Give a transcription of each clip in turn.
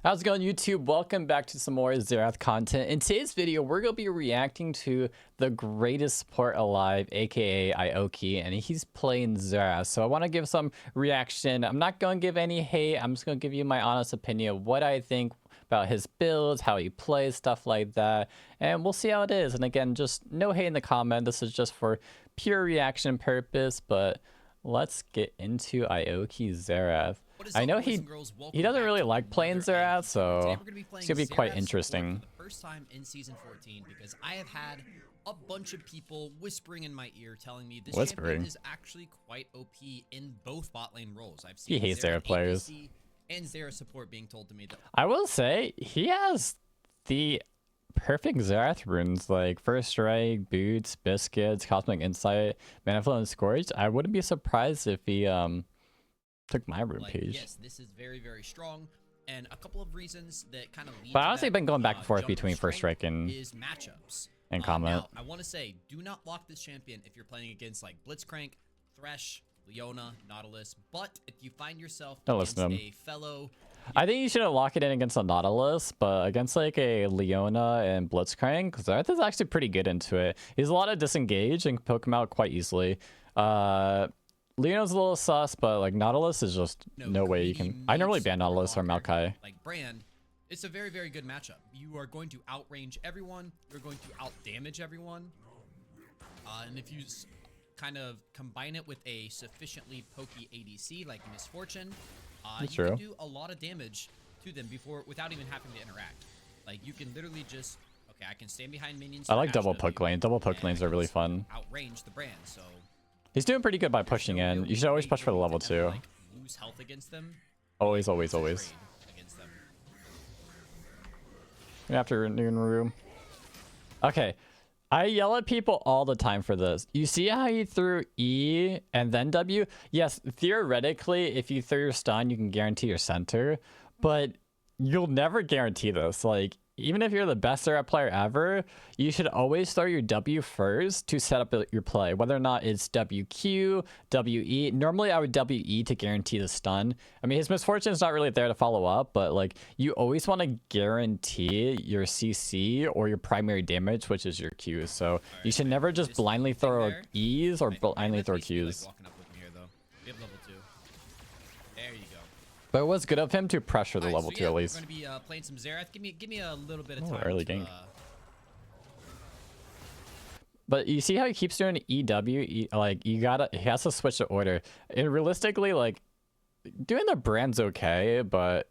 How's it going, YouTube? Welcome back to some more Xerath content. In today's video, we're going to be reacting to the greatest support alive, aka I0ki, and he's playing Xerath. So I want to give some reaction. I'm not going to give any hate. I'm just going to give you my honest opinion of what I think about his builds, how he plays, stuff like that. And we'll see how it is. And again, just no hate in the comment. This is just for pure reaction purpose, but let's get into I0ki Xerath. I know he doesn't really like playing Xerath, so it's gonna be quite interesting. For the first time in season 14, because I have had a bunch of people whispering in my ear telling me this champion is actually quite OP in both bot lane roles. I've seen he hates Xerath players and Xerath support being told to me that I will say he has the perfect Xerath runes like First Strike, Boots, Biscuits, Cosmic Insight, Mana Flow, and Scourge. I wouldn't be surprised if he took my rune page. Yes, this is very, very strong, and a couple of reasons that kind of lead but to honestly, that, been going back and forth between First Strike and matchups and Comet. Now, I want to say, do not lock this champion if you're playing against like Blitzcrank, Thresh, Leona, Nautilus. But if you find yourself against a fellow, I think you shouldn't lock it in against a Nautilus, but against like a Leona and Blitzcrank, Xerath is actually pretty good into it. He's a lot of disengage and poke him out quite easily. Leona's a little sus, but like Nautilus is just no way you can. I normally ban Nautilus or I0ki. Like Brand, it's a very, very good matchup. You are going to outrange everyone. You're going to outdamage everyone. And if you kind of combine it with a sufficiently pokey ADC like Misfortune, you can do a lot of damage to them without even having to interact. Like you can literally just I can stand behind minions. I like double poke lane. Double poke lanes are really fun. Outrange the Brand, so. He's doing pretty good by pushing in. You should always push for the level 2. Like, lose health against them. Always, always, always. Against them. After Noon. Okay. I yell at people all the time for this. You see how he threw E and then W? Yes, theoretically, if you throw your stun, you can guarantee your center. But you'll never guarantee this. Like, even if you're the best Xerath player ever, you should always start your W first to set up your play, whether or not it's WQ, WE. Normally, I would WE to guarantee the stun. I mean, his Misfortune is not really there to follow up, but like you always want to guarantee your CC or your primary damage, which is your Qs. So you should never just blindly throw E's or blindly throw Qs. But it was good of him to pressure the level 2 at least. We're gonna be playing some Xerath. Give me a little bit of time. Early gank. But you see how he keeps doing EW? Like he has to switch the order. And realistically, like doing the Brand's okay, but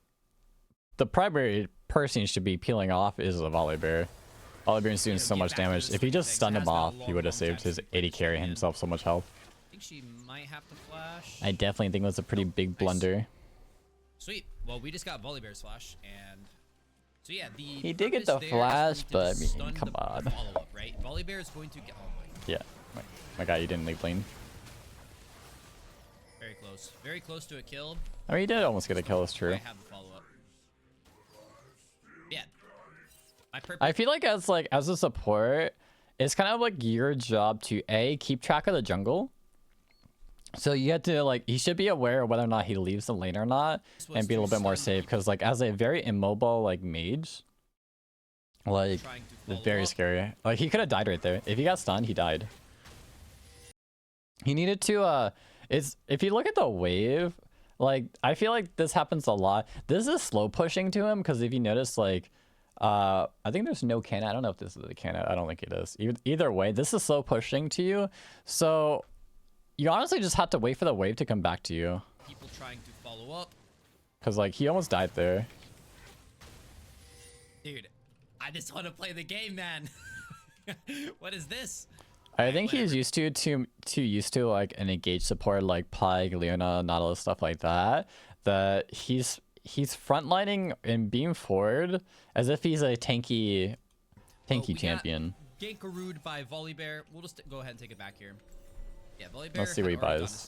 the primary person he should be peeling off is a Volibear. Volibear is doing so much damage. If he just stunned him off, he would have saved his 80 carry himself so much health. I think she might have to flash. I definitely think it was a pretty big blunder. Sweet. Well, we just got Volibear's flash, and so yeah, he did get the flash, but I mean, come on. Follow-up, right? Volibear is going to get. Oh my God. Yeah, my guy, you didn't leave lane. Very close to a kill. I mean, he did almost get a kill. It's true. I have the follow-up. Yeah. I feel like as a support, it's kind of like your job to keep track of the jungle. So you have to like, he should be aware of whether or not he leaves the lane or not, and be a little bit more safe. Because like as a very immobile like mage, like it's very scary. Like he could have died right there. If he got stunned, he died. He needed to if you look at the wave, like I feel like this happens a lot. This is slow pushing to him because if you notice, like I think there's no cannon. I don't know if this is the cannon. I don't think it is. Either way, this is slow pushing to you. So you honestly just have to wait for the wave to come back to you. People trying to follow up. Cause like he almost died there. Dude, I just want to play the game, man. What is this? I think he's used to like an engaged support like Pyke, Leona, Nautilus, stuff like that. That he's frontlining and being forward as if he's a tanky champion. Gankarood by Volibear. We'll just go ahead and take it back here. Yeah, Volibear. Let's see what he buys.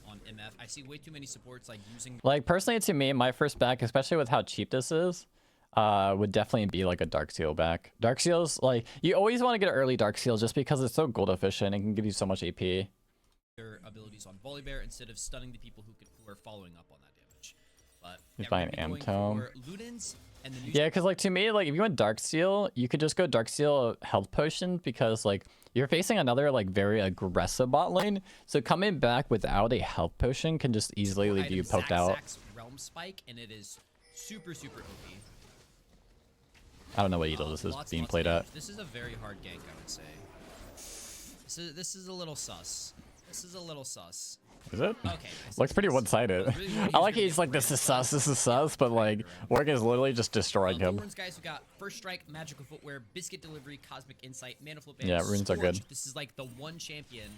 On MF. I see way too many supports like using. Like personally, to me, my first back, especially with how cheap this is, would definitely be like a Dark Seal back. Dark Seal's like you always want to get an early Dark Seal just because it's so gold efficient and can give you so much AP. Their abilities on Volibear instead of stunning the people who are following up on that damage. But You yeah, buy we're an gonna be Amtome. going for Ludens and the new Yeah, because like to me, like if you went Darksteel, you could just go Darksteel health potion because like you're facing another like very aggressive bot lane. So coming back without a health potion can just easily leave you poked out. Zax's Realm Spike, and it is super OP. I don't know what Edel this is being played at. This is a very hard gank, I would say. This is a little sus. This is a little sus. Is it? Okay. Looks pretty one-sided. I like he's like, this is sus, but like, Work is literally just destroying him. Runes, guys, we got First Strike, Magical Footwear, Biscuit Delivery, Cosmic Insight, Mana Flow Band, Yeah, runes are good. This is like the one champion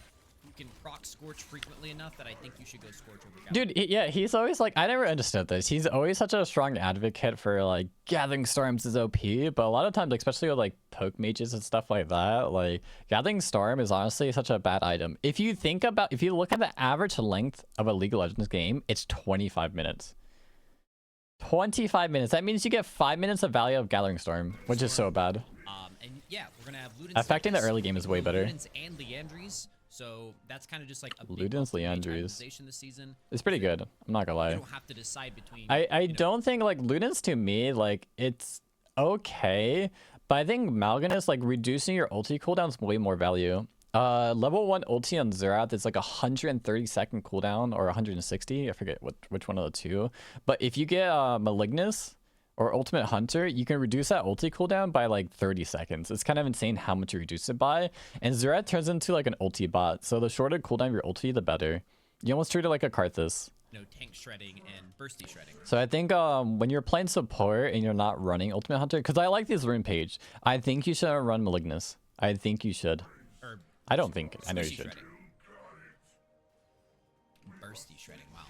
who can proc Scorch frequently enough that I think you should go Scorch over Gallon. Dude, yeah, he's always like, I never understood this. He's always such a strong advocate for like Gathering Storms is OP, but a lot of times, especially with like poke mages and stuff like that, like Gathering Storm is honestly such a bad item. If you look at the average length of a League of Legends game, it's 25 minutes. 25 minutes. That means you get 5 minutes of value of Gathering Storm, which is so bad. And yeah, we're gonna have Ludens. Affecting the early game is way better. Ludens and Leandries. So that's kind of just like a big Ludens, Leandries. this season. It's pretty good. I'm not gonna lie. You don't have to decide between. I don't think like Ludens to me like it's okay, but I think Mal'Ganis like reducing your ulti cooldown is way more value. Level 1 ulti on Xerath is like 130-second cooldown or 160. I forget which one of the two. But if you get Malignus or Ultimate Hunter, you can reduce that ulti cooldown by like 30 seconds. It's kind of insane how much you reduce it by. And Xerath turns into like an ulti bot. So the shorter cooldown of your ulti, the better. You almost treat it like a Karthus. No tank shredding and bursty shredding. So I think when you're playing support and you're not running Ultimate Hunter, because I like this rune page, I think you should run Malignus. I think you should. Or I don't think. I know you should. Shredding. Bursty shredding. Wow.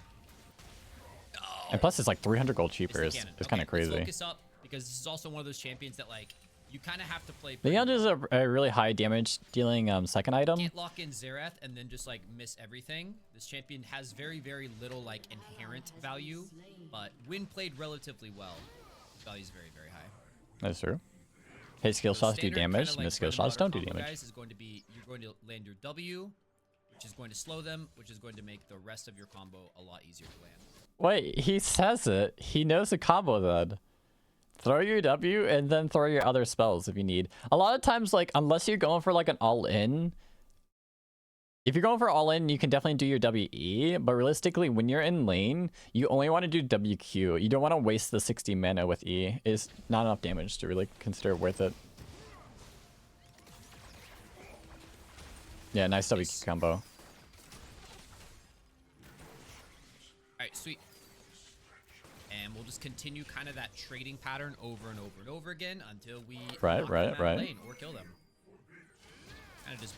And plus, it's like 300 gold cheaper. It's kind of crazy. Let's focus up because this is also one of those champions that like you kind of have to play. Leon is a really high damage dealing second item. You can't lock in Xerath and then just like miss everything. This champion has very little like inherent value, but when played relatively well, his value is very high. That's true. His skill shots do damage, and his skill shots don't do damage. Guys, is going to be you're going to land your W, which is going to slow them, which is going to make the rest of your combo a lot easier to land. Wait, he says it. He knows the combo then. Throw your W and then throw your other spells if you need. A lot of times, like, unless you're going for like an all-in, if you're going for all-in, you can definitely do your WE, but realistically, when you're in lane, you only want to do WQ. You don't want to waste the 60 mana with E. It's not enough damage to really consider it worth it. Yeah, nice WQ combo. Alright, sweet. And we'll just continue kind of that trading pattern over and over again until we knock them out of lane or kill them. Kind of just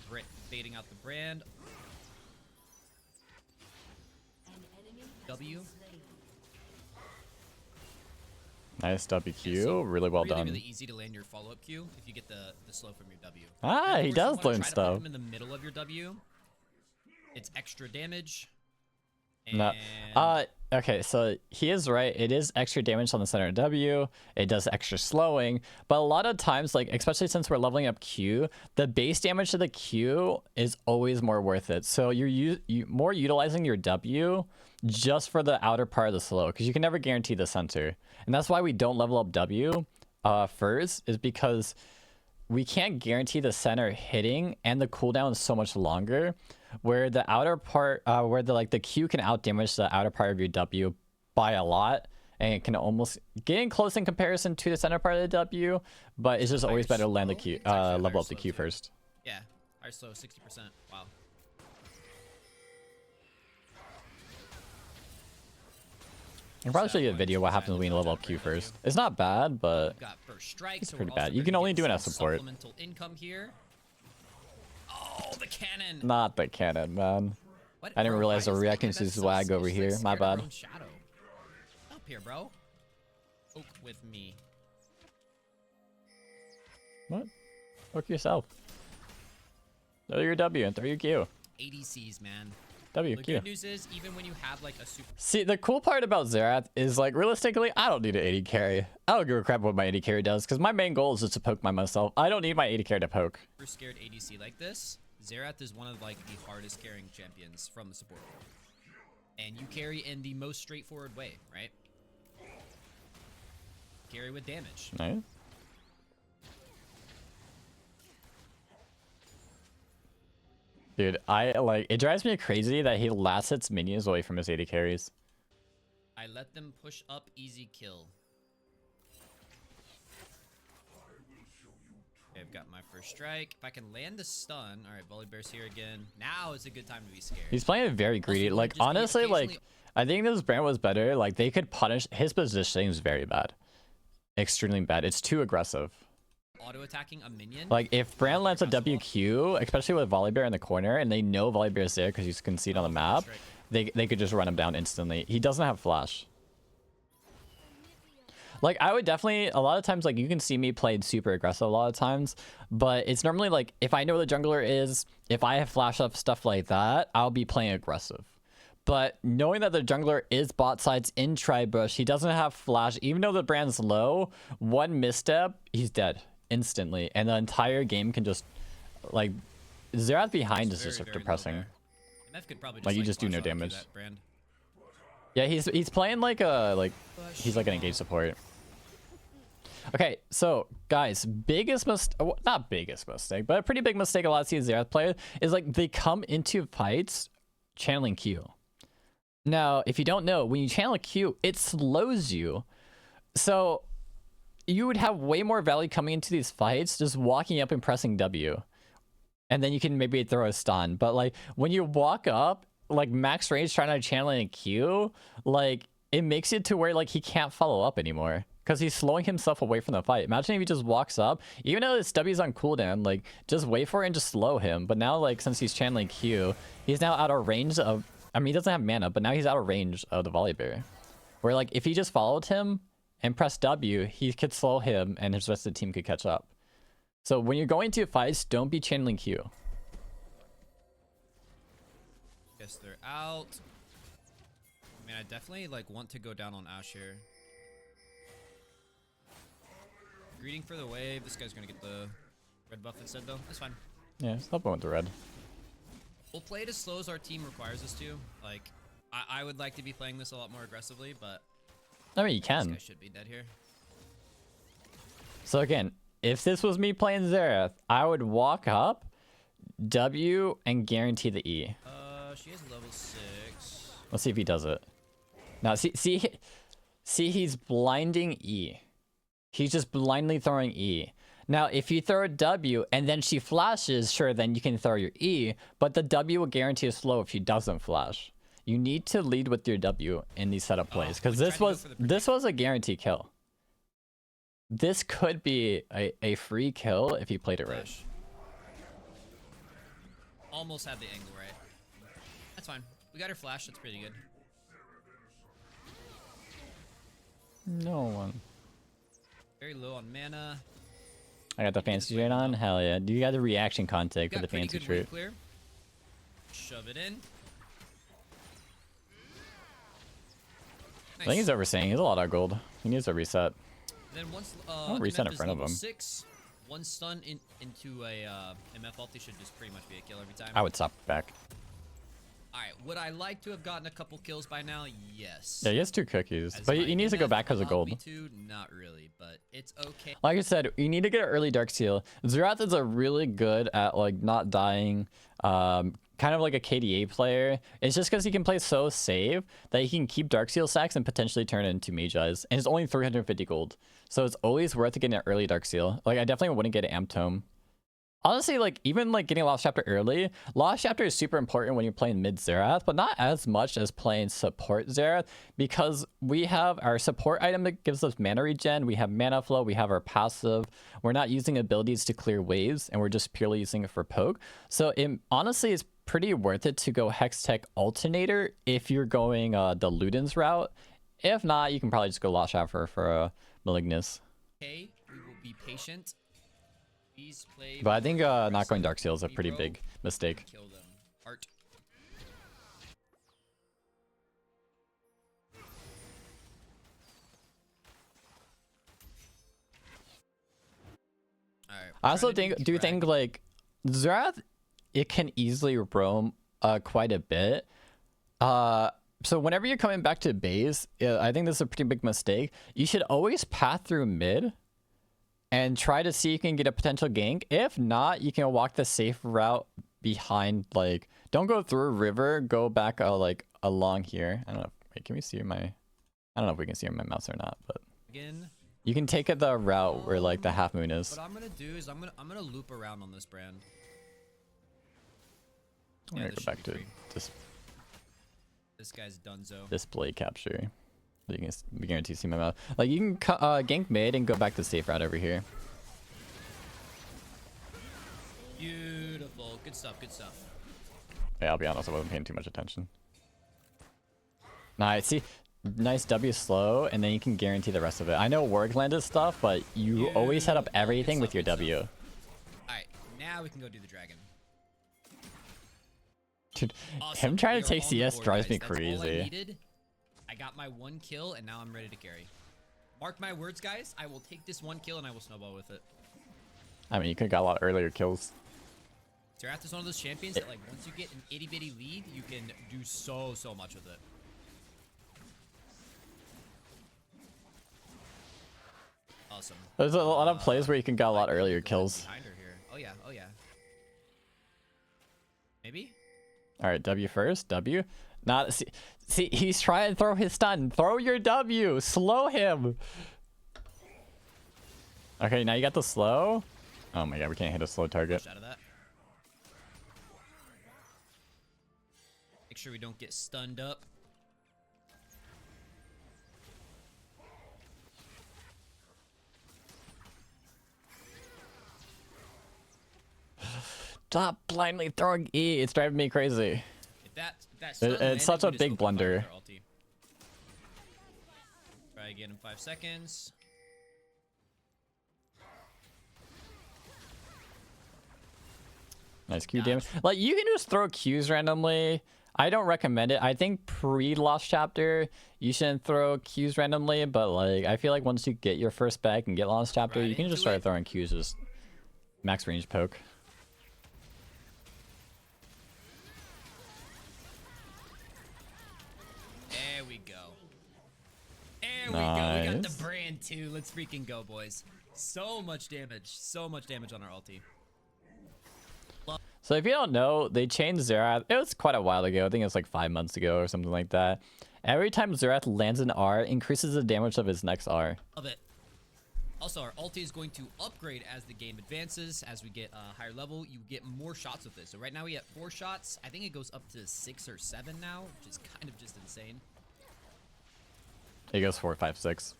baiting out the brand. W. Nice WQ, really well done. Really easy to land your follow-up Q if you get the slow from your W. Ah, he does learn stuff. Him in the middle of your W. It's extra damage. No. Okay, so he is right. It is extra damage on the center of W. It does extra slowing. But a lot of times, like, especially since we're leveling up Q, the base damage to the Q is always more worth it. So you're more utilizing your W just for the outer part of the slow, because you can never guarantee the center. And that's why we don't level up W first, is because we can't guarantee the center hitting, and the cooldown is so much longer. Where the outer part, where the Q can out damage the outer part of your W by a lot, and it can almost get in close in comparison to the center part of the W, but it's just always better to land the Q, level up the Q first. Yeah, higher slow, 60%. Wow. I can probably show you a video what happens when you level up Q first. It's not bad, but it's pretty bad. You can only do it as support. Supplemental income here. Oh, the cannon! Not the cannon, man. What? I didn't realize the reacting to swag over here. My bad. Up here, bro. Oak with me. What? Oak yourself. Throw your W and throw your Q. ADCs, man. W, the Q. good news is, even when you have like a super... See, the cool part about Xerath is, like, realistically, I don't need an AD carry. I don't give a crap what my AD carry does, because my main goal is just to poke by myself. I don't need my AD carry to poke. Super scared ADC like this, Xerath is one of, like, the hardest carrying champions from the support role. And you carry in the most straightforward way, right? carry with damage. Nice. Dude, it drives me crazy that he last hits minions away from his AD carries. I let them push up, easy kill. Okay, I've got my first strike. If I can land the stun. All right, Volibear's here again. Now is a good time to be scared. He's playing it very greedy. Also, like, honestly, like, I think this brand was better. Like, they could punish. His positioning is very bad. Extremely bad. It's too aggressive. Auto-attacking a minion? Like, if Brand lands a WQ, especially with Volibear in the corner, and they know Volibear's there because you can see it on the map, they could just run him down instantly. He doesn't have flash. Like, I would definitely, a lot of times, like, you can see me playing super aggressive a lot of times, but it's normally, like, if I know the jungler is, if I have flash up, stuff like that, I'll be playing aggressive. But knowing that the jungler is bot sides in Tribush, he doesn't have flash, even though the brand's low, one misstep, he's dead instantly. And the entire game can just, like, Xerath behind is just depressing. Could probably just, like, you just do no flash out damage. that brand. Yeah, he's playing like a, he's like an engaged support. Okay, so guys, biggest mistake, not biggest mistake, but a pretty big mistake a lot of Xerath players is like they come into fights channeling Q. Now, if you don't know, when you channel Q, it slows you. So you would have way more value coming into these fights just walking up and pressing W. And then you can maybe throw a stun. But like when you walk up, like max range trying to channel in a Q, like it makes it to where like he can't follow up anymore. Because he's slowing himself away from the fight. Imagine if he just walks up, even though his W's on cooldown, like just wait for it and just slow him. But now, like since he's channeling Q, he's now out of range of. I mean, he doesn't have mana, but now he's out of range of the Volibear. Where like if he just followed him and pressed W, he could slow him, and his rest of the team could catch up. So when you're going to fights, don't be channeling Q. Guess they're out. I mean, I definitely like want to go down on Ash here. Greeting for the wave. This guy's gonna get the red buff instead, though. That's fine. Yeah, stop going with the red. We'll play it as slow as our team requires us to. Like, I would like to be playing this a lot more aggressively, but I mean, you can. This guy should be dead here. So again, if this was me playing Xerath, I would walk up, W, and guarantee the E. She has level 6. Let's see if he does it. Now, see, he's blinding E. He's just blindly throwing E. Now, if you throw a W and then she flashes, sure, then you can throw your E, but the W will guarantee a slow if she doesn't flash. You need to lead with your W in these setup plays, because this was a guarantee kill. This could be a free kill if you played it right. Almost had the angle right. That's fine. We got her flash. That's pretty good. No one. Very low on mana. I got the fancy trait on. Hell yeah! Do you got the reaction contact for the fancy trait? Shove it in. Nice. I think he's overstaying. He's a lot of gold. He needs a reset. And then once I'll reset in front of him. 6, one stun into a MF ulti should just pretty much be a kill every time. I would stop back. Alright, would I like to have gotten a couple kills by now? Yes. Yeah, he has 2 cookies, but he needs to go back because of gold. Me to? Not really, but it's okay. Like I said, you need to get an early Dark Seal. Xerath is a really good at like not dying, kind of like a KDA player. It's just because he can play so safe that he can keep Dark Seal stacks and potentially turn it into Mage Eyes. And it's only 350 gold, so it's always worth getting an early Dark Seal. Like I definitely wouldn't get an Amp Tome. Honestly, like even like getting Lost Chapter early, Lost Chapter is super important when you're playing mid Xerath, but not as much as playing support Xerath, because we have our support item that gives us mana regen, we have mana flow, we have our passive, we're not using abilities to clear waves, and we're just purely using it for poke. So it honestly is pretty worth it to go Hex Tech Alternator if you're going the Ludens route. If not, you can probably just go Lost Chapter for Malignus. Okay, we will be patient. But I think not going Dark Seal is a pretty big mistake. Kill them. Art. Alright. I also think, do you think like Xerath, it can easily roam quite a bit, So whenever you're coming back to base, I think this is a pretty big mistake. You should always path through mid and try to see if you can get a potential gank. If not, you can walk the safe route behind, like, don't go through river, go back like along here. I don't know. Wait, can we see my, I don't know if we can see my mouse or not, but Again, you can take it the route where like the half moon is. what I'm gonna do is I'm gonna loop around on this brand. I'm gonna go back to this guy's dunzo. display capture. So you can be guaranteed to see my mouse. Like you can gank mid and go back to safe route over here. Beautiful. Good stuff. Good stuff. Yeah, I'll be honest, I wasn't paying too much attention. Nice. See, nice W slow, and then you can guarantee the rest of it. I know Warg landed stuff, but you always set up everything with your W. All right, now we can go do the dragon. Dude, Awesome. him trying We to are take on the CS board, drives guys. me That's all I crazy. needed. I got my 1 kill, and now I'm ready to carry. Mark my words, guys. I will take this 1 kill, and I will snowball with it. I mean, you could have got a lot earlier kills. Xerath is one of those champions that, like, once you get an itty-bitty lead, you can do so much with it. Awesome. There's a lot of plays where you can get a lot earlier kills. Behind her here. Oh yeah, oh yeah. Maybe? All right, W first. W. Not see, he's trying to throw his stun. Throw your W. Slow him. Okay, now you got the slow. Oh my god, we can't hit a slow target. Push out of that. Make sure we don't get stunned up. Stop blindly throwing E. It's driving me crazy. If that stun landed, It's such a we just big open fire blunder. with our ulti. Try again in 5 seconds. Nice Q damage. Like, you can just throw Qs randomly. I don't recommend it. I think pre-Lost Chapter, you shouldn't throw Qs randomly, but like, I feel like once you get your first back and get Lost Chapter, Right you can just into start it. throwing Qs, just max range poke. There we go. There we go. We got Nice. the brand too. Let's freaking go, boys. So much damage. So much damage on our ulti. So if you don't know, they changed Xerath. It was quite a while ago. I think it was like 5 months ago or something like that. Every time Xerath lands an R, increases the damage of his next R. Love it. Also, our ulti is going to upgrade as the game advances. As we get a higher level, you get more shots with this. So right now we have 4 shots. I think it goes up to 6 or 7 now, which is kind of just insane. It goes 4, 5, 6.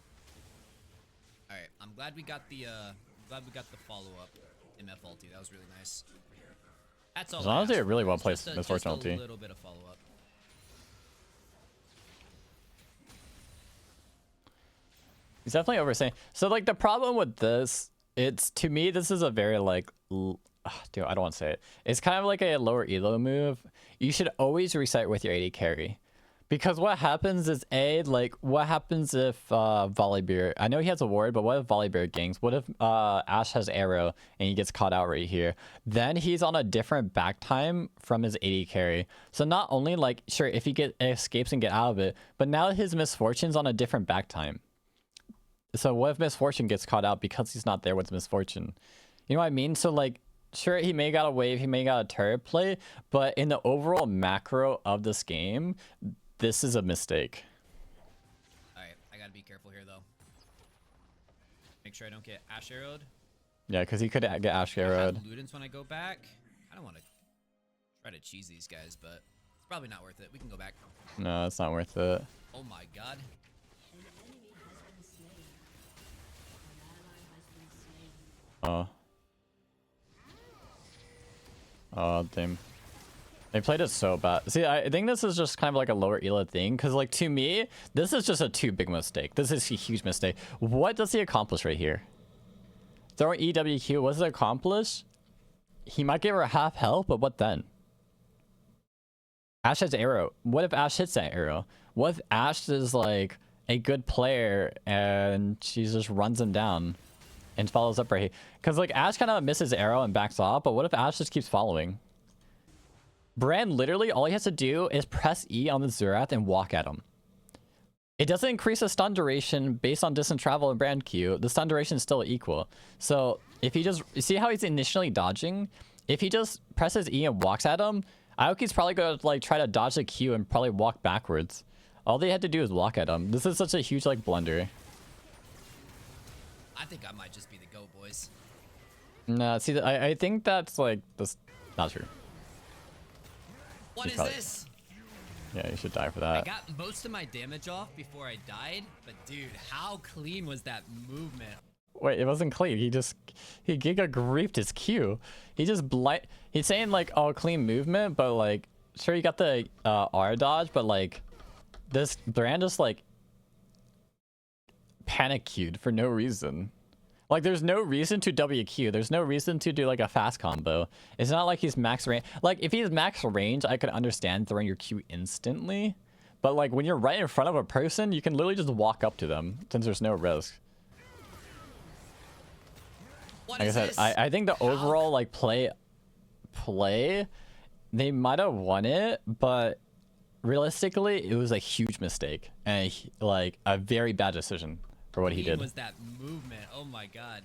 All right, I'm glad we got the follow up MF ulti. That was really nice. That's all. It's I honestly asked a really for. well It's placed just Misfortune just a ulti. little bit of follow up. He's definitely overstaying. So like the problem with this, it's, to me, this is a very like, dude, I don't want to say it. It's kind of like a lower elo move. You should always reset with your AD carry. Because what happens is, like, what happens if Volibear, I know he has a ward, but what if Volibear ganks? What if Ashe has arrow and he gets caught out right here? Then he's on a different back time from his AD carry. So not only, like, sure, if he escapes and get out of it, but now his Misfortune's on a different back time. So what if Misfortune gets caught out because he's not there with Misfortune? You know what I mean? So, like, sure, he may got a wave, he may got a turret play, but in the overall macro of this game, this is a mistake. Alright, I gotta be careful here though. Make sure I don't get Ashe arrowed. Yeah, because he could get Ashe I arrowed. have Ludens when I go back. I don't want to try to cheese these guys, but it's probably not worth it. We can go back. No, it's not worth it. Oh my god. Oh. Oh, damn. They played it so bad. See, I think this is just kind of like a lower elo thing, because, like, to me, this is just a too big mistake. This is a huge mistake. What does he accomplish right here? Throwing EWQ, what does it accomplish? He might give her half health, but what then? Ashe has arrow. What if Ashe hits that arrow? What if Ashe is, like, a good player and she just runs him down and follows up right here? Because, like, Ashe kind of misses arrow and backs off, but what if Ashe just keeps following? Brand literally all he has to do is press E on the Xerath and walk at him. It doesn't increase the stun duration based on distance travel and brand Q. The stun duration is still equal. So if he just see how he's initially dodging, if he just presses E and walks at him, I0ki's probably gonna like try to dodge the Q and probably walk backwards. All they had to do is walk at him. This is such a huge like blunder. I think I might just be the GOAT, boys. Nah, see, I think that's like this not true. What is this? Yeah, you should die for that. I got most of my damage off before I died, but dude, how clean was that movement? Wait, it wasn't clean. He giga griefed his Q. He just he's saying like, oh, clean movement, but like, sure, you got the R dodge, but like, this Brand just like panic queued for no reason. Like, there's no reason to WQ. There's no reason to do like a fast combo. It's not like he's max range. Like, if he's max range, I could understand throwing your Q instantly. But like, when you're right in front of a person, you can literally just walk up to them since there's no risk. Like I said, I think the overall like play, they might have won it, but realistically, it was a huge mistake and like a very bad decision for what he did. Was that movement? Oh my god!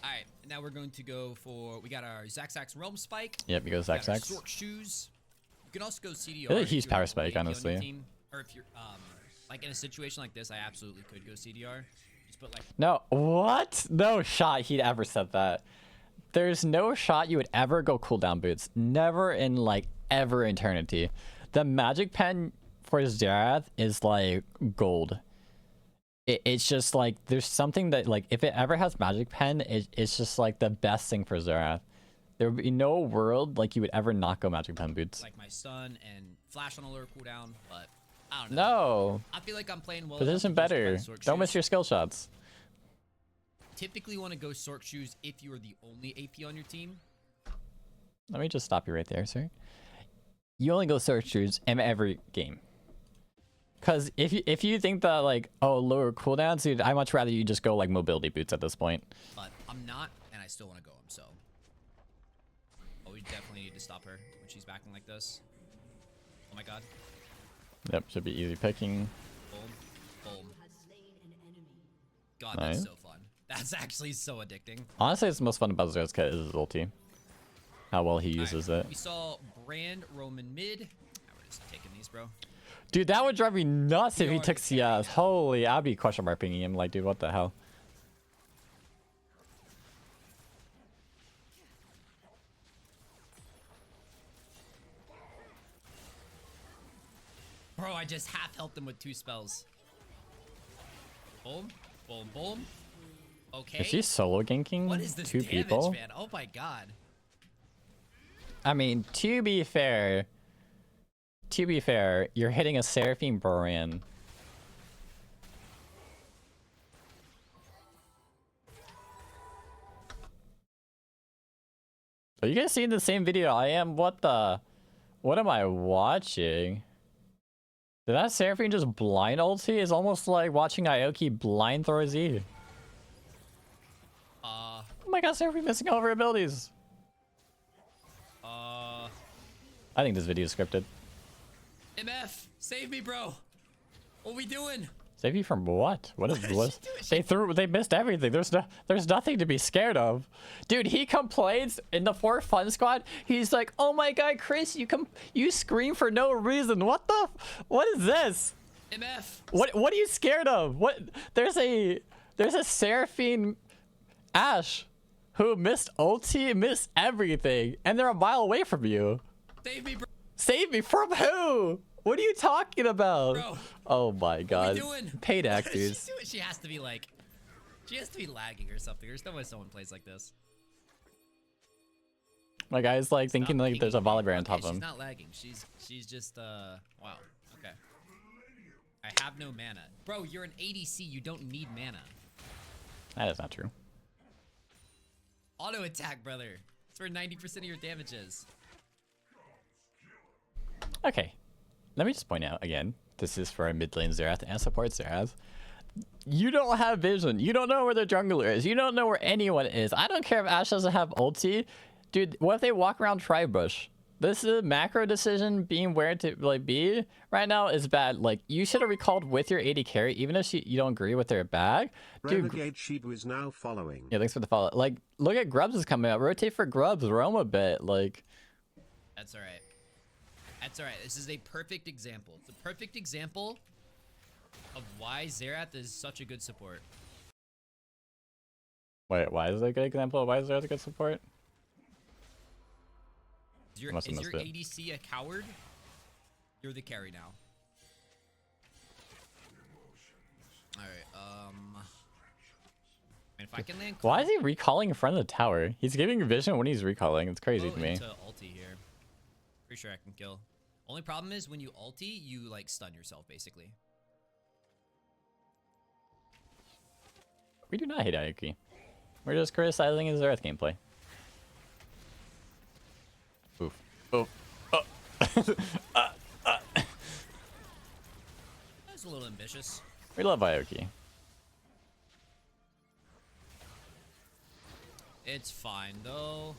All right, now we're going to go for. We got our Xerath Realm Spike. Yep, you go Xerath. Sork Shoes. You can also go CDR. Really huge power spike, honestly. Or if you're like in a situation like this, I absolutely could go CDR. Just put like. No, what? No shot he'd ever said that. There's no shot you would ever go cooldown boots. Never in like ever eternity. The magic pen for Xerath is like gold. It's just like there's something that like if it ever has magic pen, it's just like the best thing for Xerath. There would be no world like you would ever not go magic pen boots. Like my stun and flash on alert cooldown, but I don't know. No. I feel like I'm playing well. Position better. Don't miss your skill shots. Typically want to go Sork Shoes if you're the only AP on your team. Let me just stop you right there, sir. You only go Sork Shoes in every game. Cause if you think that like, oh, lower cooldowns, dude, I'd much rather you just go like mobility boots at this point. But I'm not, and I still want to go him, so. Oh, we definitely need to stop her when she's backing like this. Oh my god. Yep, should be easy picking. Boom, boom. God, nice. That's so fun. That's actually so addicting. Honestly, it's the most fun about Xerath's kit is his ulti. How well he uses it. We saw Brand Roman mid. We're just taking these, bro. Dude, that would drive me nuts if he took CS. Holy, I'd be question marking him. Like, dude, what the hell? Bro, I just half helped him with 2 spells. Boom, boom, boom. Okay. Is she solo ganking what is this 2 damage, people? Man? Oh my god. I mean, to be fair, you're hitting a Seraphine Brand. Are you guys seeing the same video I am? What am I watching? Did that Seraphine just blind ulti? It's almost like watching I0ki blind throw a Z. Oh my god, Seraphine missing all of her abilities. I think this video is scripted. MF, save me, bro. What are we doing? Save you from what? What is this? They missed everything. There's nothing to be scared of. Dude, he complains in the 4 Fun Squad. He's like, "Oh my god, Chris, you scream for no reason. What is this? MF. What are you scared of? What there's a Seraphine Ashe who missed ulti, missed everything, and they're a mile away from you. Save me, bro. Save me from who? What are you talking about? Bro, oh my god. What are we doing? Paid actors. She has to be like, she has to be lagging or something. There's no way someone plays like this. My guy's like thinking like there's a volley bear on top of him. She's not lagging. She's just wow. Okay. I have no mana. Bro, you're an ADC. You don't need mana. That is not true. Auto attack, brother. That's where 90% of your damage is. Okay. Let me just point out again, this is for a mid lane Xerath and support Xerath. You don't have vision. You don't know where the jungler is. You don't know where anyone is. I don't care if Ashe doesn't have ulti. Dude, what if they walk around Tribush? This is macro decision being where to like be right now is bad. Like you should have recalled with your AD carry, even if you don't agree with their bag. Dude, Renegade Shibu is now following. Yeah, thanks for the follow. Like, look at Grubs is coming out. Rotate for Grubs, roam a bit. Like, that's all right. That's all right. This is a perfect example. It's a perfect example of why Xerath is such a good support. Wait, why is that a good example? Why is Xerath a good support? Is your ADC a coward? You're the carry now. Alright, if I can land... Why is he recalling in front of the tower? He's giving vision when he's recalling. It's crazy to me. Into ulti here. Pretty sure I can kill. Only problem is when you ulti, you like stun yourself basically. We do not hate I0ki. We're just criticizing his Xerath gameplay. Oof. Oh. Oh. That's a little ambitious. We love I0ki. It's fine though.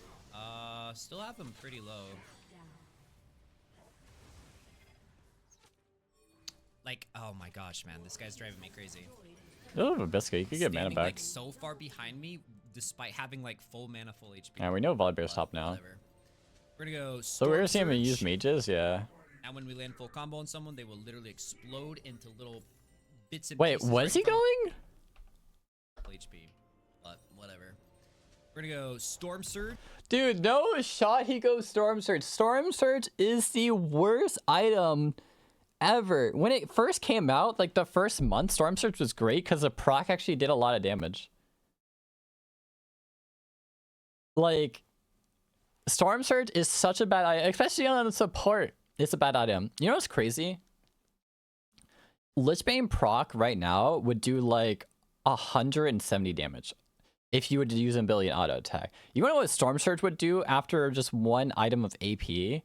Still have him pretty low. Like, oh my gosh, man, this guy's driving me crazy. Oh, Biscuit, you could get mana back. Like so far behind me, despite having like full mana, full HP. Yeah, we know Volibear's top now. Whatever. We're gonna go. So we're gonna see him use mages, yeah. And when we land full combo on someone, they will literally explode into little bits and Wait, pieces. was he going? Full HP, but whatever. We're gonna go Storm Surge. Dude, no shot he goes Storm Surge. Storm Surge is the worst item ever. When it first came out, like the first month, Storm Surge was great because the proc actually did a lot of damage. Like, Storm Surge is such a bad item, especially on the support. It's a bad item. You know what's crazy? Lichbane proc right now would do like 170 damage if you would use an ability in auto attack. You wanna know what Storm Surge would do after just one item of AP?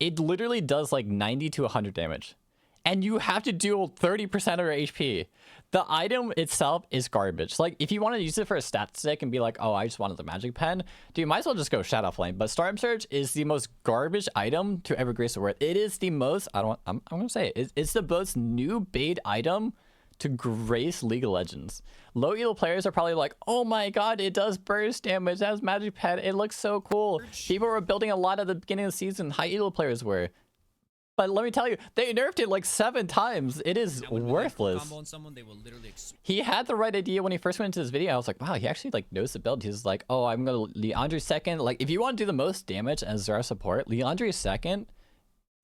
It literally does like 90 to 100 damage. And you have to deal 30% of your HP. The item itself is garbage. Like, if you want to use it for a stat stick and be like, oh, I just wanted the magic pen, dude, you might as well just go Shadow Flame. But Storm Surge is the most garbage item to ever grace the world. It is the most, I'm going to say it, it's the most new bait item to grace League of Legends. Low elo players are probably like, oh my god, it does burst damage, that has magic pen, it looks so cool. People were building a lot at the beginning of the season, high elo players were. But let me tell you, they nerfed it like 7 times. It is worthless. Someone, they will literally he had the right idea when he first went into this video. I was like, wow, he actually like knows the build. He's like, oh, I'm gonna Leandre second. Like, if you want to do the most damage as Xerath support, Leandre second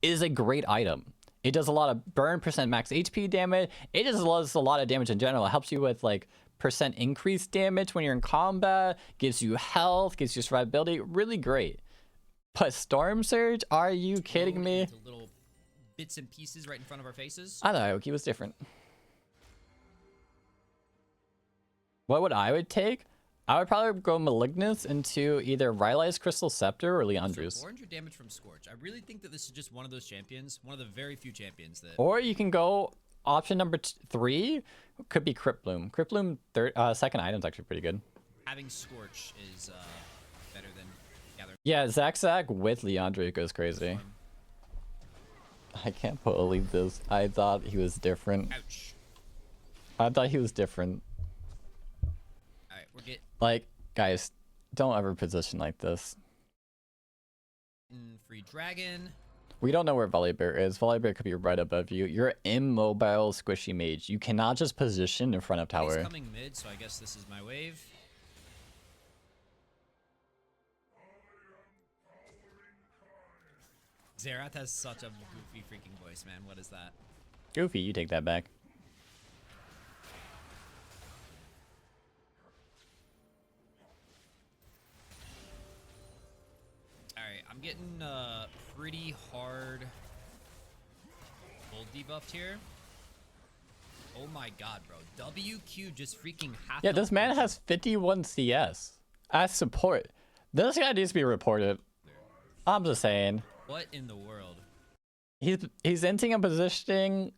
is a great item. It does a lot of burn, percent max HP damage. It just does a lot of damage in general. It helps you with like percent increased damage when you're in combat, gives you health, gives you survivability. Really great. But Storm Surge, are you kidding me? Little bits and pieces right in front of our faces. I know I0ki was different. What would I would take? I would probably go Malignance into either Rylai's Crystal Scepter or Leandre's. So 400 damage from Scorch. I really think that this is just one of those champions, one of the very few champions that... Or you can go option number 3, could be Crypt Bloom. Crypt Bloom second item is actually pretty good. Having Scorch is better than Gather. Yeah, Zack with Leandre goes crazy. I can't believe this. I thought he was different. Ouch. I thought he was different. Alright, we're getting... Like, guys, don't ever position like this. Free dragon. We don't know where Volibear is. Volibear could be right above you. You're immobile, squishy mage. You cannot just position in front of tower. He's coming mid, so I guess this is my wave. Xerath has such a goofy freaking voice, man. What is that? Goofy, you take that back. Alright, I'm getting pretty hard gold debuffed here. Oh my god, bro. WQ just freaking half. Yeah, this man has 51 CS as support. This guy needs to be reported. I'm just saying. What in the world? He's inting and positioning.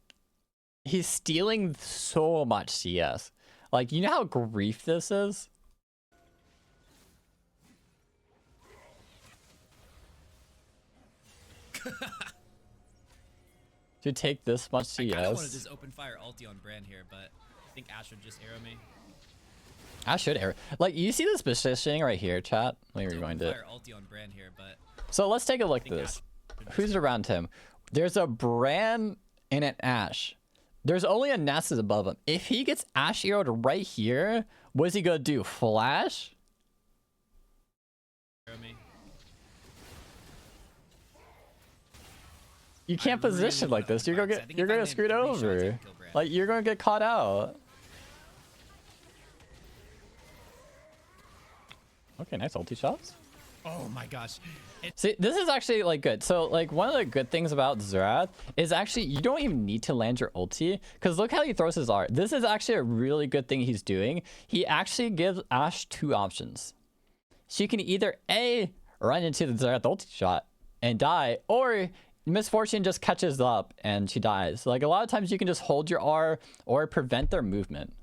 He's stealing so much CS. Like, you know how grief this is? To take this much CS. I kind of want to just open fire ulti on Brand here, but I think Ash would just arrow me. Ash should arrow. Like, you see this positioning right here, chat? Let me rewind it. Fire ulti on Brand here, but so let's take a look at this. Who's around him? There's a Brand and an Ash. There's only a Nasus above him. If he gets Ash arrowed right here, what is he gonna do? Flash? Arrow me. You can't position like this. You're gonna get screwed over. Like, you're gonna get caught out. Okay, nice ulti shots. Oh my gosh. See, this is actually like good. So like one of the good things about Xerath is actually you don't even need to land your ulti, because look how he throws his art. This is actually a really good thing he's doing. He actually gives Ashe 2 options. She can either A, run into the Xerath ulti shot and die, or Misfortune just catches up and she dies. Like, a lot of times you can just hold your R or prevent their movement.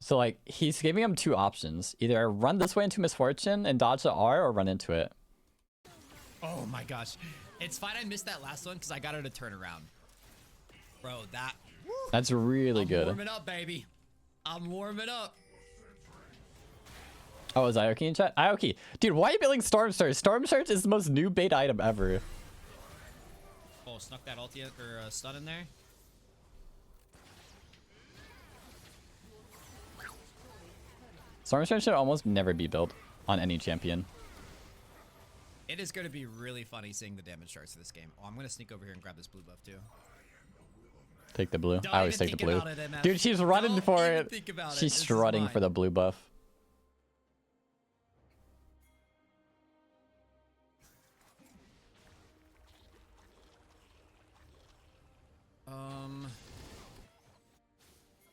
So like, he's giving him 2 options. Either run this way into Misfortune and dodge the R, or run into it. Oh my gosh. It's fine I missed that last one because I got her to turn around. Bro, that's really good. I'm warming up, baby. I'm warming up. Oh, is I0ki in chat? I0ki. Dude, why are you building Storm Surge? Storm Surge is the most new bait item ever. Oh, snuck that ulti or stun in there. Storm Surge should almost never be built on any champion. It is going to be really funny seeing the damage charts of this game. Oh, I'm going to sneak over here and grab this blue buff too. Take the blue. Don't I always take the blue. Dude, she's running for it. She's strutting for the blue buff.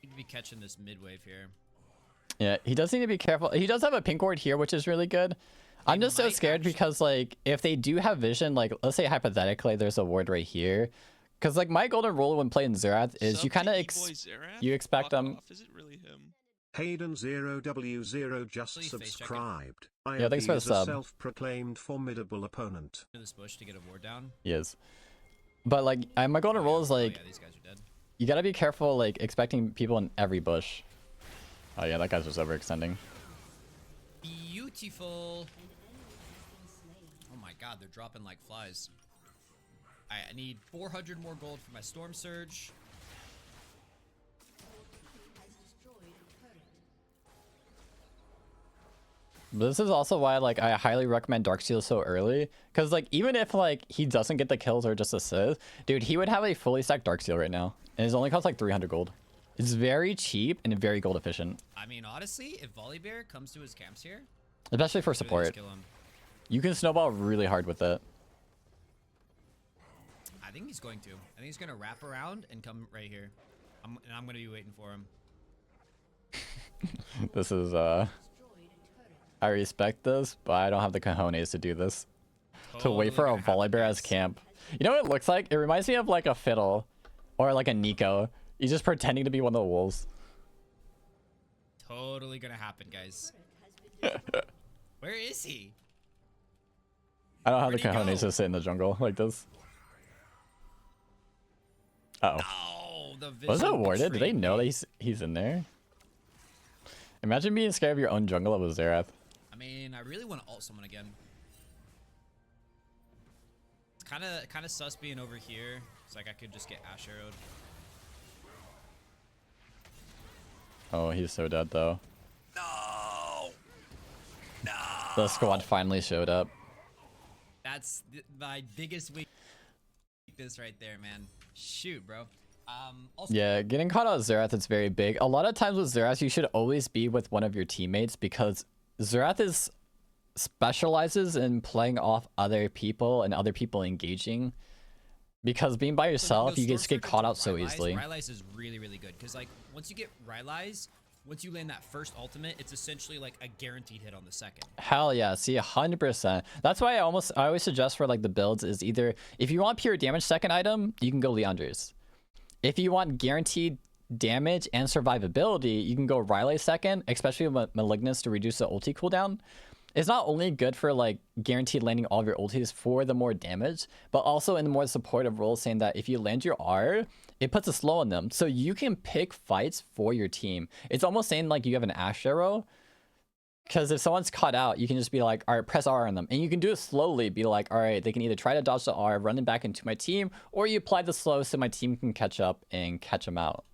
Need to be catching this mid wave here. Yeah, he does need to be careful. He does have a pink ward here, which is really good. I'm just so scared because, like, if they do have vision, like, let's say hypothetically there's a ward right here. Because, like, my golden rule when playing Xerath is you kind of expect them. Is it really him? Hayden0W0 just subscribed. Yeah, thanks for the sub. Self-proclaimed formidable opponent. This bush to get a ward down. He is. But, like, my golden rule is, like, these guys are dead. You gotta be careful, like, expecting people in every bush. Oh yeah, that guy's just overextending. Beautiful. Oh my god, they're dropping like flies. I need 400 more gold for my Storm Surge. This is also why, like, I highly recommend Darksteel so early. Because, like, even if, like, he doesn't get the kills or just assists, dude, he would have a fully stacked Darksteel right now. And it only costs, like, 300 gold. It's very cheap and very gold efficient. I mean, honestly, if Volibear comes to his camps here... Especially for support. You can snowball really hard with it. I think he's going to. I think he's going to wrap around and come right here. And I'm going to be waiting for him. This is, I respect this, but I don't have the cojones to do this. To wait for a Volibear as camp. You know what it looks like? It reminds me of like a Fiddle. Or like a Nico. He's just pretending to be one of the wolves. Totally gonna happen, guys. Where is he? I don't have the cojones to sit in the jungle like this. Uh oh. Was it warded? Did they know that he's in there? Imagine being scared of your own jungle of a Xerath. I mean, I really want to ult someone again. It's kind of sus being over here. It's like I could just get Ashe arrowed. Oh, he's so dead though. No. No. The squad finally showed up. That's my biggest weakness right there, man. Shoot, bro. Also yeah, getting caught out with Xerath is very big. A lot of times with Xerath, you should always be with one of your teammates because Xerath specializes in playing off other people and other people engaging. Because being by yourself, you just get caught out so easily. Rylai's is really, really good. Because, like, once you get Rylai's, once you land that first ultimate, it's essentially, like, a guaranteed hit on the second. Hell yeah. See, 100%. That's why I always suggest for, like, the builds is either... If you want pure damage second item, you can go Leandra's. If you want guaranteed damage and survivability, you can go Rylai second, especially with Malignance to reduce the ulti cooldown. it's not only good for like guaranteed landing all of your ultis for the more damage, but also in the more supportive role, saying that if you land your R, it puts a slow on them. So you can pick fights for your team. It's almost saying like you have an Ash arrow. Because if someone's caught out, you can just be like, all right, press R on them. And you can do it slowly, be like, all right, they can either try to dodge the R, run them back into my team, or you apply the slow so my team can catch up and catch them out.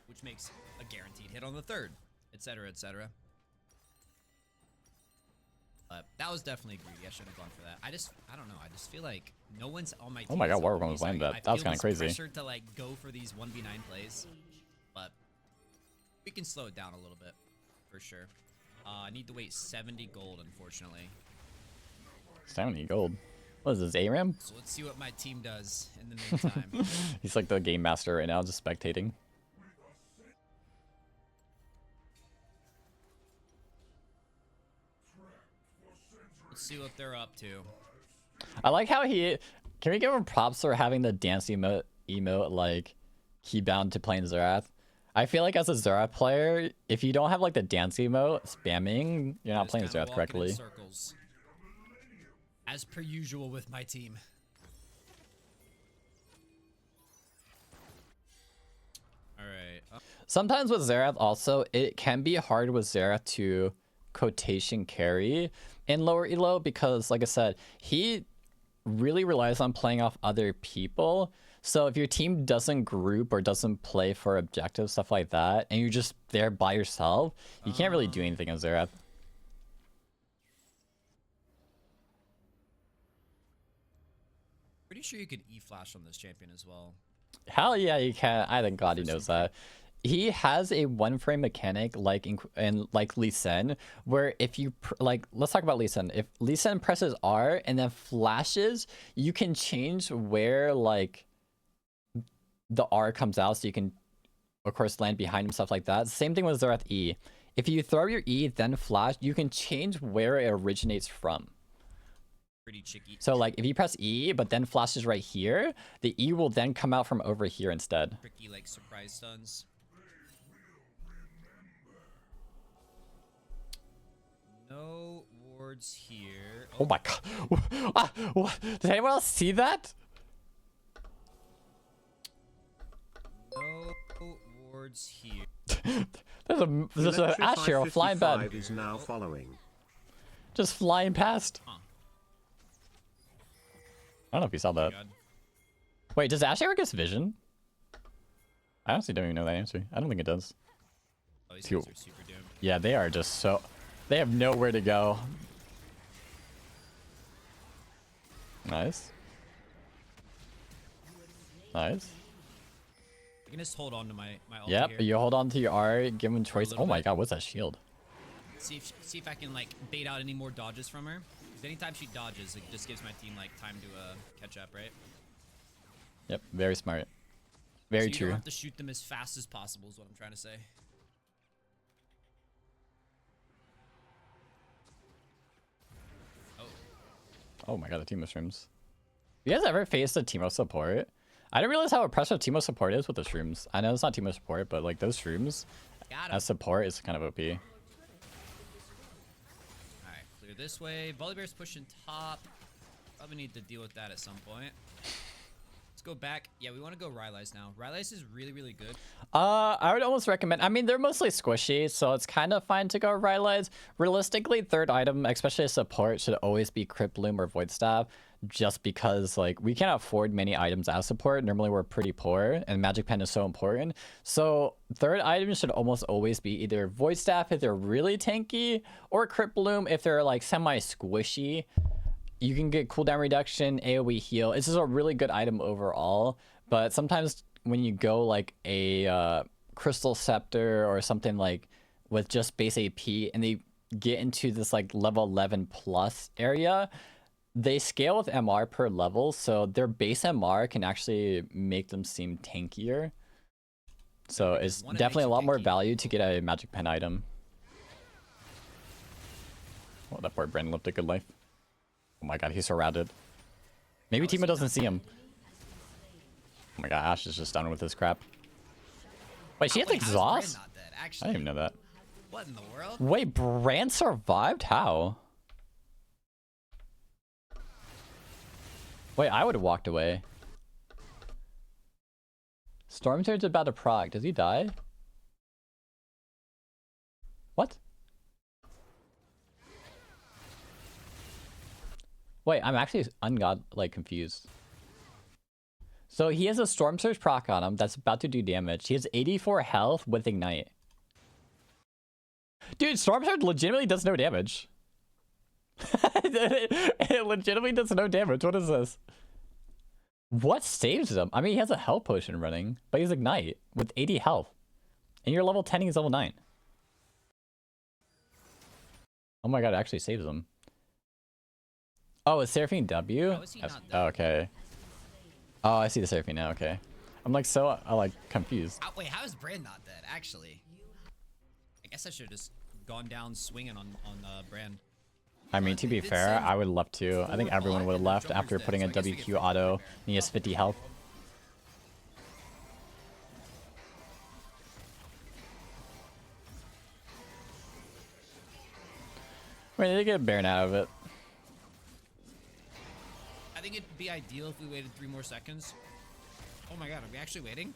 Which makes a guaranteed hit on the third, etc., etc. But that was definitely greedy. I should have gone for that. I don't know. I just feel like no one's on my team. Oh my god, Warwick was playing that. That was kind of crazy. Pressured to like go for these 1v9 plays, but we can slow it down a little bit, for sure. I need to wait 70 gold, unfortunately. 70 gold? What is this, ARAM? So let's see what my team does in the meantime. He's like the game master right now, just spectating. Let's see what they're up to. I like how he... Can we give him props for having the dance emote like, keybound to playing Xerath? I feel like as a Xerath player, if you don't have like the dance emote spamming, you're not playing Xerath correctly. Circles, as per usual with my team. All right. Sometimes with Xerath also, it can be hard with Xerath to quotation carry in lower elo because, like I said, he really relies on playing off other people. So if your team doesn't group or doesn't play for objectives, stuff like that, and you're just there by yourself, you can't really do anything as Xerath. Pretty sure you could E-flash on this champion as well. Hell yeah, you can. I think God he knows that. He has a one-frame mechanic like like Lee Sin, where if you let's talk about Lee Sin. If Lee Sin presses R and then flashes, you can change where like the R comes out, so you can, of course, land behind him, stuff like that. Same thing with Xerath E. If you throw your E, then flash, you can change where it originates from. Pretty cheeky. So, like, if you press E, but then flashes right here, the E will then come out from over here instead. Tricky, like, surprise stuns. No wards here. Oh my god. What? Did anyone else see that? No wards here. there's an Ash hero flying by. Is now following. Just flying past. Huh. I don't know if you saw that. Wait, does Ash hero get vision? I honestly don't even know that answer. I don't think it does. Oh, these guys are super doomed. Yeah, they are just so... They have nowhere to go. Nice. Nice. I can just hold on to my ult Yep, here. you hold on to your R, give him choice. Oh my god, what's that shield? See if I can like bait out any more dodges from her. Because anytime she dodges, it just gives my team like time to catch up, right? Yep, very smart. Very so you true. don't have to shoot them as fast as possible is what I'm trying to say. Oh my god, the Teemo shrooms. You guys ever faced a Teemo support? I didn't realize how oppressive Teemo support is with the shrooms. I know it's not Teemo support, but like those shrooms as support is kind of OP. Alright, clear this way. Volibear's pushing top. Probably need to deal with that at some point. Let's go back. Yeah, we want to go Rylai's now. Rylai's is really, really good. I would almost recommend... I mean, they're mostly squishy, so it's kind of fine to go Rylai's. Realistically, third item, especially a support, should always be Crypt Bloom or Void Staff, just because, like, we can't afford many items as support. Normally, we're pretty poor, and Magic Pen is so important. So, third item should almost always be either Void Staff if they're really tanky, or Crypt Bloom if they're, like, semi-squishy. You can get cooldown reduction, AoE heal. It's just a really good item overall, but sometimes when you go like a Crystal Scepter or something like with just base AP and they get into this like level 11 plus area, they scale with MR per level, so their base MR can actually make them seem tankier. So it's definitely a lot more value to get a Magic Pen item. Oh, that poor Brandon lived a good life. Oh my god, he's surrounded. Maybe Teemo doesn't see him. Oh my god, Ash is just done with this crap. Wait, she has exhaust? Not dead, I didn't even know that. What in the world? Wait, Brand survived? How? Wait, I would have walked away. Storm Surge about to proc. Does he die? What? Wait, I'm actually confused. So he has a Storm Surge proc on him that's about to do damage. He has 84 health with Ignite. Dude, Storm Surge legitimately does no damage. It legitimately does no damage. What is this? What saves him? I mean, he has a health potion running, but he's Ignite with 80 health. And you're level 10, he's level 9. Oh my god, it actually saves him. Oh, is Seraphine W? How is he not dead? Okay. Oh, I see the Seraphine now, okay. I'm like so, confused. Wait, how is Brand not dead, actually? I guess I should have just gone down swinging on Brand. I mean, to be fair, I would love to. I think everyone would have left after putting a WQ auto and he has 50 health. Wait, did they get a Baron out of it? I think it'd be ideal if we waited 3 more seconds. Oh my god, are we actually waiting?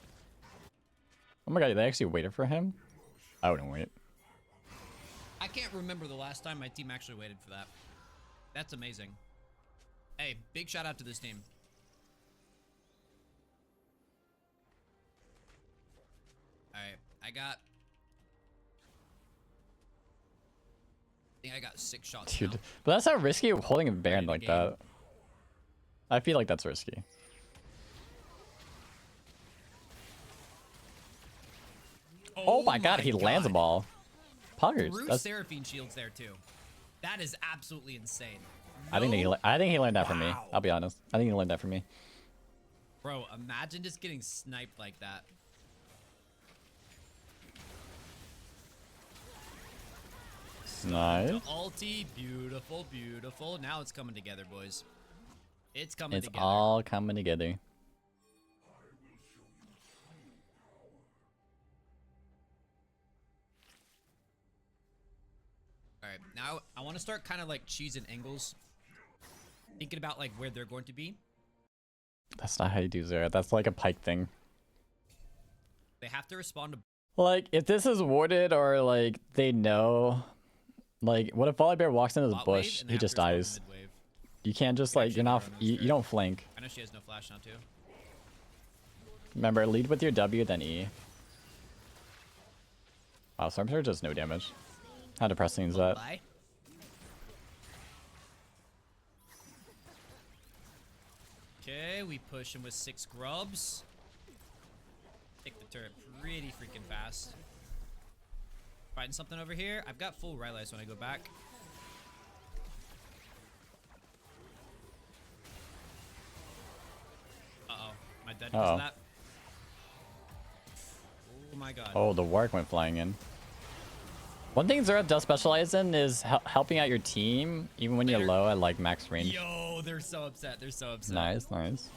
Oh my god, they actually waited for him? I wouldn't wait. I can't remember the last time my team actually waited for that. That's amazing. Hey, big shout out to this team. Alright, I think I got 6 shots. Dude, now. but that's not risky holding a Baron like that. I feel like that's risky. Oh my god, he lands a ball. Puggers. Bruce Seraphine shields there too. That is absolutely insane. I think he learned that from me. I'll be honest. I think he learned that from me. Bro, imagine just getting sniped like that. Nice. The ulti, beautiful, beautiful. Now it's coming together, boys. It's coming together. It's all coming together. Alright, now I want to start kind of like cheesing angles. Thinking about like where they're going to be. That's not how you do Xerath. That's like a pike thing. They have to respond to... Like, if this is warded or like they know... Like, what if Volibear walks into the bot bush? wave, and He they just have to respond dies. to mid-wave. You can't just like, you're not, you don't flank. I know she has no flash now too. Remember, lead with your W, then E. Wow, Storm Surge does no damage. How depressing is that? Bye. Okay, we push him with 6 grubs. Take the turret pretty freaking fast. Fighting something over here. I've got full Rylai's when I go back. Uh-oh. Am I dead because of that? Oh my god. Oh, the Warwick went flying in. One thing Xerath does specialize in is helping out your team, even when you're low at like max range. Yo, they're so upset. They're so upset. Nice, nice.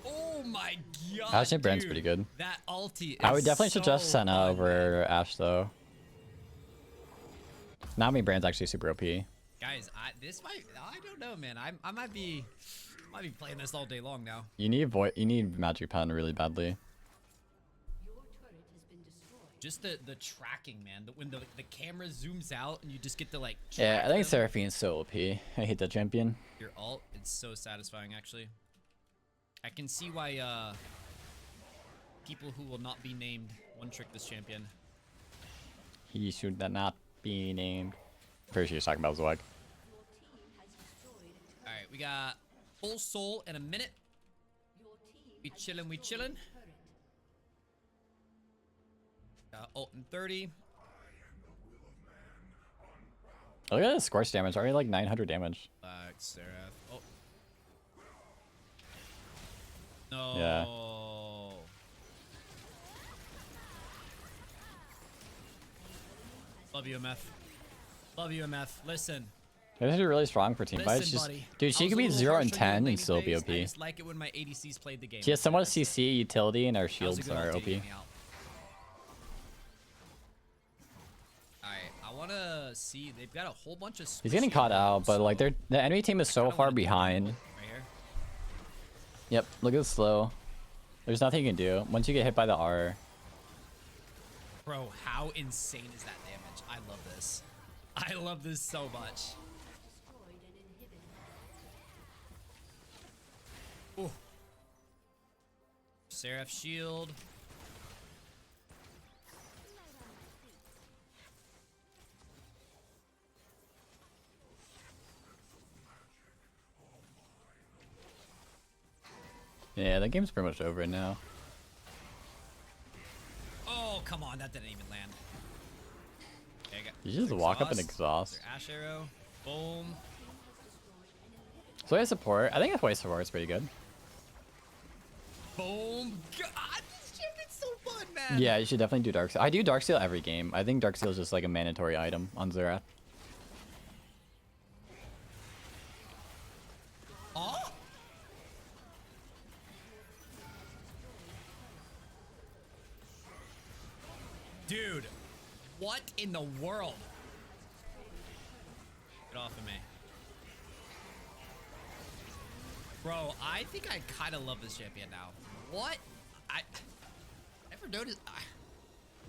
Oh my god. Ashe Brand's dude. pretty good. That ulti is I would definitely so suggest Senna fun, over man. Ashe though. Nami Brand's actually super OP. Guys, this might, I don't know, man. I might be playing this all day long now. You need Magic Pen really badly. Just the tracking, man. When the camera zooms out and you just get to like Yeah, I think them. Seraphine's so OP. I hate that champion. Your ult, it's so satisfying actually. I can see why people who will not be named one-trick this champion. He should not be named. Pretty sure he's talking about Zwag. Alright, we got full soul in a minute. We chillin', we chillin'. Ult in 30. Look at the scorch damage, already like 900 damage. Xerath. Oh. No. Yeah. Love you, MF. Love you, MF. Listen. This is really strong for team fights. Listen, Just, buddy. dude, she I was could a be little 0 harsh and on you 10 late and still be phase. OP. I just like it when my ADCs played the game. She has somewhat That's it. CC, utility, and her That was a shields good are ult to OP. get me out. Alright, I want want to see, they've got a whole bunch of. He's getting caught out, but like the enemy team is so far behind. Right here. Yep, look at the slow. There's nothing you can do once you get hit by the R. Bro, how insane is that damage? I love this. I love this so much. Ooh. Xerath shield. Yeah, the game's pretty much over now. Oh, come on. That didn't even land. Okay, You just walk up and exhaust. Ash arrow. Boom. So I support. I think that's why support is pretty good. Boom. God, this champion's so fun, man. Yeah, you should definitely do Dark Seal. I do Dark Seal every game. I think Dark Seal is just like a mandatory item on Xerath. Oh? Dude, what in the world? Get off of me. Bro, I think I kind of love this champion now. What? I never noticed. I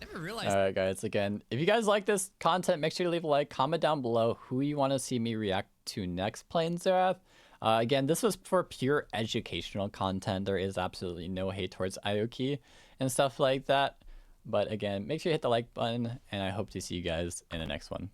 never realized. Alright guys, again, if you guys like this content, make sure to leave a like, comment down below who you want to see me react to next playing Xerath. Again, this was for pure educational content. There is absolutely no hate towards I0ki and stuff like that. But again, make sure you hit the like button, and I hope to see you guys in the next one.